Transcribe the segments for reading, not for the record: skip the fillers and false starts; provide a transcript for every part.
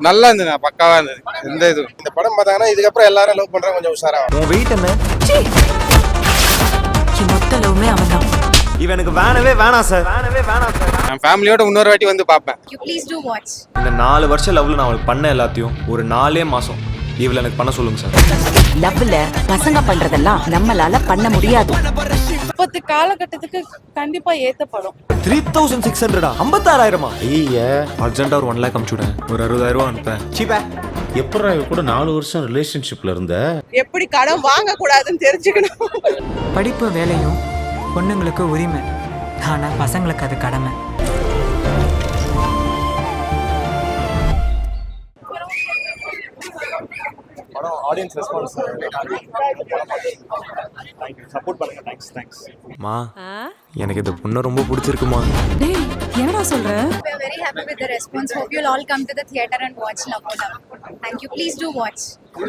நல்லா இருந்தது, பக்காவா இருந்தது. எந்த இது இந்த படம் பார்த்தாங்கன்னா இதுக்கப்புறம் எல்லாரும் லவ் பண்றாங்க, கொஞ்சம் உஷாரா. உன் வெயிட் என்ன? மொத்த லவ்மே அவன்தான். இவனுக்கு வேணவே வேணாம் சார். நான் ஃபேமிலியோட இன்னொரு வாட்டி வந்து பார்ப்பேன். You please do watch. இந்த 4 வருஷம் லவ்ல நான் அவளுக்கு பண்ண எல்லாத்தையும் ஒரு 4 மாசம் இவளை எனக்கு பண்ண சொல்லுங்க சார். லவ்ல பசங்க பண்றதெல்லாம் நம்மளால பண்ண முடியாது. இப்போது காலகட்டத்துக்கு கண்டிப்பா ஏத்தப்படும். 3600 56,000 ஐயா அர்ஜென்ட்டா ஒரு 1 லேக் அனுப்பிச்சுடேன். ஒரு 60,000 அனுப்பேன். சீப்பா எப்படா இவ கூட 4 வருஷம் ரிலேஷன்ஷிப்ல இருந்த? எப்படி கடன் வாங்க கூடாதுன்னு தெரிஞ்சுக்கணும். படிப்பு வேலையும் பொண்ணுங்களுக்கு உரிமை, ஆனா பசங்களுக்கு அது கடமை. படம் ஆடியன்ஸ் ரெஸ்பான்ஸ் சப்போர்ட் பண்ணுங்க. தேங்க்ஸ். மா எனக்கு இந்த பொண்ணு ரொம்ப பிடிச்சிருக்குமா. டேய் என்னடா சொல்ற? We are very happy with the response. Hope you'll all come to the theatre and watch Love. Thank you. Please do watch.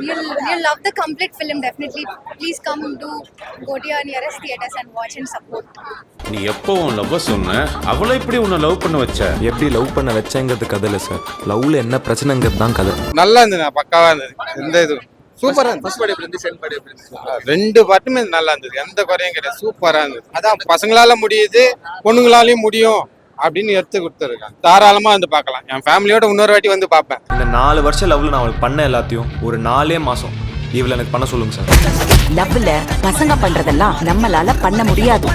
You'll love the complete film. Definitely. Please come go to your nearest theatres and watch and support. நீ எப்போ உன் love சொன்ன? அவளை இப்படி உன்னை love பண்ண வச்ச? எப்படி லவ் பண்ண வச்சேங்கிறது கதை இல்லை சார். லவ்ல என்ன பிரச்சனைங்கிறது தான் கதை. நல்லா இருந்தது, பக்காவா இருந்தது. எந்த இது சூப்பரா இருந்தது. ரெண்டு பாட்டுமே நல்லா இருந்தது, எந்த குறையும் கிடையாது. சூப்பரா இருந்தது. அதான் பசங்களால முடியுது, பொண்ணுங்களாலையும் முடியும் அப்படின்னு எடுத்து கொடுத்துருக்காங்க. தாராளமா வந்து பார்க்கலாம். என் ஃபேமிலியோட இன்னொரு வாட்டி வந்து பார்ப்பேன். இந்த 4 வருஷம் லவ்ல நான் அவளுக்கு பண்ண எல்லாத்தையும் ஒரு 4 மாசம் இவளை எனக்கு பண்ண சொல்லுங்க சார். லவ்ல பசங்க பண்றதெல்லாம் நம்மளால பண்ண முடியாது.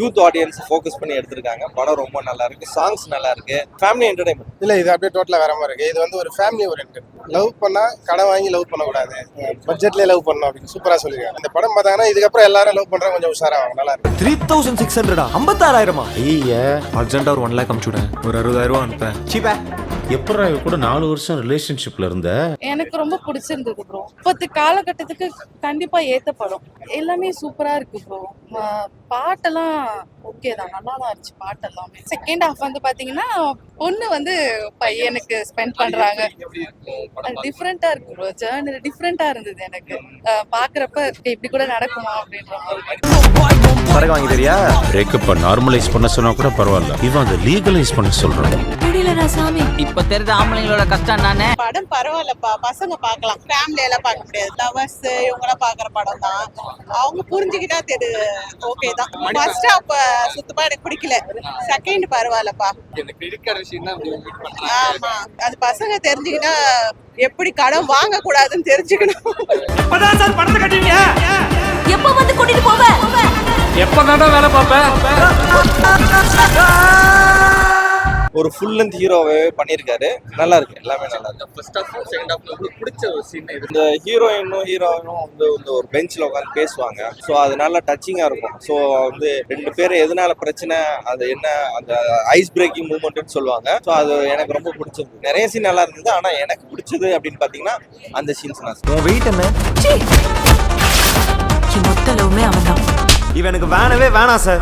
யூத் ஆடியன்ஸ் ஃபோக்கஸ் பண்ணி எடுத்திருக்காங்க. படம் ரொம்ப நல்லா இருக்கு, சாங்ஸ் நல்லா இருக்கு, ஃபேமிலி என்டர்டைன்மெண்ட். இல்ல இது அப்படியே டோட்டலா வேற மாதிரி இருக்கு. இது வந்து ஒரு ஃபேமிலி ஓரியன்டட். லவ் பண்ணா கடன் வாங்கி லவ் பண்ணக்கூடாது, பட்ஜெட்லயே லவ் பண்ணணும் அப்படின்னு சூப்பரா சொல்லிருக்காங்க. இந்த படம் பார்த்தாங்கன்னா இதுக்கப்புறம் எல்லாரும் லவ் பண்றாங்க, கொஞ்சம் உஷாரா. நல்லா இருக்கு. 3600 56,000 ஐயா அர்ஜென்ட்டா ஒரு 1 லேக் அனுப்பிச்சுடேன். ஒரு 60,000 அனுப்பேன். சீப்பா எப்படா இவ கூட 4 வருஷம் ரிலேஷன்ஷிப்ல இருந்த? எனக்கு ரொம்ப பிடிச்சிருந்தது ப்ரோ. இப்போது காலகட்டத்துக்கு கண்டிப்பா ஏத்தப்படும். எல்லாமே சூப்பரா இருக்கு ப்ரோ. பாட்டெல்லாம் ஓகே தான், நல்லா தான் இருந்துச்சு பாட்டு எல்லாமே. செகண்ட் ஹாஃப் வந்து பாத்தீங்கன்னா பொண்ணு வந்து பையனுக்கு ஸ்பெண்ட் பண்றாங்க. டிஃப்ரெண்டா இருக்கு ப்ரோ. ஜேர்னி டிஃப்ரெண்டா இருந்தது எனக்கு. பாக்குறப்ப இப்படி கூட நடக்குமா அப்படின்ற மாதிரி. சரக்கு வாங்கி தெரியா? பிரேக்கப் நார்மலைஸ் பண்ண சொன்னா கூட பரவாயில்ல, இவன் அதை லீகலைஸ் பண்ண சொல்றான். இப்ப தெரிஞ்ச ஆம்பளைங்களோட கஷ்டம் நானே. படம் பரவாயில்லப்பா, பசங்க பார்க்கலாம். ஃபேமிலி எல்லாம் பார்க்க முடியாது. லவர்ஸ் இவங்க எல்லாம் பாக்குற படம் தான். அவங்க புரிஞ்சுக்கிட்டா தெரியுது, ஓகே தான். ஃபர்ஸ்ட் ஹாஃப் சுத்தமா எனக்கு பிடிக்கல. செகண்ட் பரவாயில்லப்பா. ஆமா, அது பசங்க தெரிஞ்சுக்கிட்டா எப்படி கடன் வாங்க கூடாதுன்னு தெரிஞ்சுக்கணும். இப்பதான் சார் படத்தை கட்டுவீங்க. எப்ப வந்து கூட்டிட்டு போவ? எப்பதான் வேலை பார்ப்பேன். ஒரு ஃபுல் லென்த் ஹீரோவே பண்ணியிருக்காரு. நல்லா இருக்கு, எல்லாமே நல்லா இருக்கு. ஃபர்ஸ்ட் ஹாஃப் செகண்ட் ஹாஃப் உங்களுக்கு பிடிச்ச ஒரு சீன் இது. இந்த ஹீரோயினும் வந்து ஒரு பெஞ்ச்ல உட்காந்து பேசுவாங்க. ஸோ அது நல்லா டச்சிங்கா இருக்கும். ஸோ வந்து 2 பேர் எதனால பிரச்சனை, அது என்ன, அந்த ஐஸ் பிரேக்கிங் மூமெண்ட்னு சொல்லுவாங்க. ஸோ அது எனக்கு ரொம்ப பிடிச்சிருக்கு. நிறைய சீன் நல்லா இருந்தது, ஆனா எனக்கு பிடிச்சது அப்படின்னு பாத்தீங்கன்னா அந்த சீன்ஸ் தான். உன் வெயிட் என்ன? மொத்த லவ்மே அவன்தான். இவனுக்கு வேணவே வேணாம் சார்.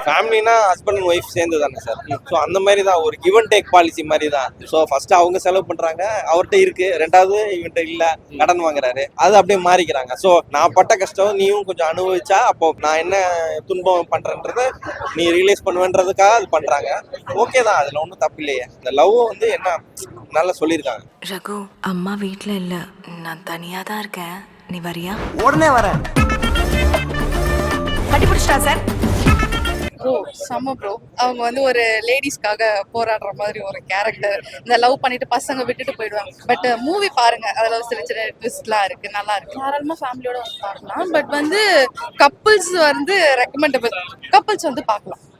ஃபேமிலினா ஹஸ்பண்ட் அண்ட் ஒய்ஃப் சேர்ந்து தானே சார். ஸோ அந்த மாதிரி தான், ஒரு கிவ் அண்ட் டேக் பாலிசி மாதிரி தான். ஸோ ஃபர்ஸ்ட் அவங்க செலவு பண்றாங்க, அவர்கிட்ட இருக்கு. ரெண்டாவது இவன்ட்ட இல்ல, கடன் வாங்குறாரு. அது அப்படியே மாறிக்கிறாங்க. ஸோ நான் பட்ட கஷ்டம் நீயும் கொஞ்சம் அனுபவிச்சா, அப்போ நான் என்ன துன்பம் பண்றேன்றத நீ ரியலைஸ் பண்ணுவேன்றதுக்காக அது பண்றாங்க. ஓகே தான், அதுல ஒன்றும் தப்பு இல்லையே. இந்த லவ் வந்து என்ன நல்லா சொல்லியிருக்காங்க. ரகு, அம்மா வீட்ல இல்ல, நான் தனியா தான் இருக்கேன். நீ வரியா? உடனே வரேன். கட்டிப்பிடிச்சிட்டா சார்? ப்ரோ செம்ம ப்ரோ. அவங்க வந்து ஒரு லேடிஸ்க்காக போராடுற மாதிரி ஒரு கேரக்டர். இந்த லவ் பண்ணிட்டு பசங்க விட்டுட்டு போயிடுவாங்க. பட் மூவி பாருங்க, அதுல சின்ன சின்ன ட்விஸ்ட்லாம் இருக்கு, நல்லா இருக்கு. தாராளமா ஃபேமிலியோட வந்து பார்க்கலாம். பட் வந்து கப்புள்ஸ் வந்து ரெக்கமெண்டபிள். கப்புள்ஸ் வந்து பார்க்கலாம்.